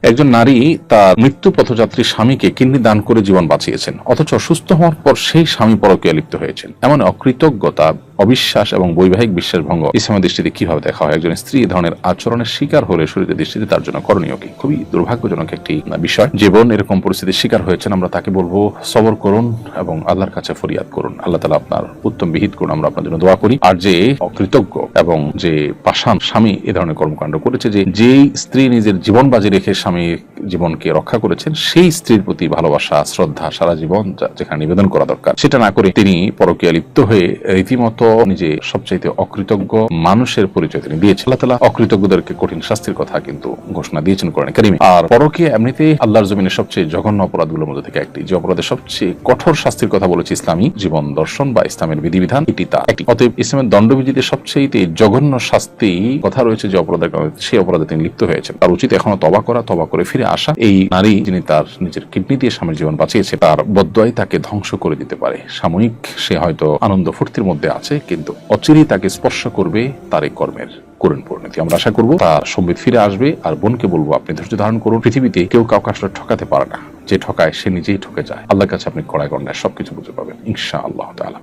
একজন নারী তার মৃত্যু পথযাত্রী স্বামীকে কিডনি দান করে জীবন বাঁচিয়েছেন, অথচ অসুস্থ হওয়ার পর সেই স্বামী পরকীয়া লিপ্ত হয়েছেন। এমন অকৃতজ্ঞতা, অবিশ্বাস এবং বৈবাহিক বিশ্বাসভঙ্গ ইসলামের দৃষ্টিতে কিভাবে দেখা হয়? একজন স্ত্রী এ ধরনের আচরণের শিকার হলে শরীরের দৃষ্টিতে তার জন্য করণীয় কি? খুবই দুর্ভাগ্যজনক একটি বিষয়। যে বোন এরকম পরিস্থিতির শিকার হয়েছেন, আমরা তাকে বলবো সবর করুন এবং আল্লাহর কাছে ফরিয়াদ করুন। আল্লাহ তাআলা আপনার উত্তম বিহিত করুন, আমরা আপনার জন্য দোয়া করি। আর যে অকৃতজ্ঞ এবং যে পাষাণ স্বামী এ ধরনের কর্মকাণ্ড করেছে, যেই স্ত্রী নিজের জীবন বাজি রেখে স্বামীর জীবনকে রক্ষা করেছেন, সেই স্ত্রীর প্রতি ভালোবাসা, শ্রদ্ধা সারা জীবন যেখানে নিবেদন করা দরকার, সেটা না করে তিনি পরকীয়া লিপ্ত হয়ে রীতিমতো নিজে সবচাইতে অকৃতজ্ঞ মানুষের পরিচয় তিনি দিয়েছেন। আল্লাহ তাআলা অকৃতজ্ঞদেরকে কঠিন শাস্তির কথা কিন্তু ঘোষণা দিয়েছেন কোরআনে কারিমে। আর পরকীয়া এমনিতে আল্লাহর জমিনের সবচেয়ে জঘন্য অপরাধগুলোর মধ্যে থেকে একটি, যে অপরাধের সবচেয়ে কঠোর শাস্তির কথা বলেছে ইসলামী জীবন দর্শন বা ইসলামের বিধিবিধান, এটি তা একটি। অতএব ইসলামের দণ্ডবিধিতে সবচেয়ে জঘন্য শাস্তি কথা রয়েছে যে অপরাধের কারণে সেই অপরাধে তিনি লিপ্ত হয়েছেন। তার উচিত এখনো তওবা করা, তওবা করে ফিরে আসা। এই নারী যিনি তার নিজের কিডনি দিয়ে স্বামীর জীবন বাঁচিয়েছে, তার বদদোয়াই তাকে ধ্বংস করে দিতে পারে। সাময়িক সে হয়তো আনন্দ ফুর্তির মধ্যে আছে, কিন্তু অচিরেই তাকে স্পর্শ করবে তার এই কর্মের করুণ পরিণতি। আমরা আশা করবো তার সম্বিত ফিরে আসবে। আর বোনকে বলবো, আপনি ধৈর্য ধারণ করুন। পৃথিবীতে কেউ কাউকে আসলে ঠকাতে পারে না, যে ঠকায় সে নিজেই ঠকে যায়। আল্লাহর কাছে আপনি কড়াই গণ্ডায় সবকিছু বুঝে পাবেন ইনশাআল্লাহ তাআলা।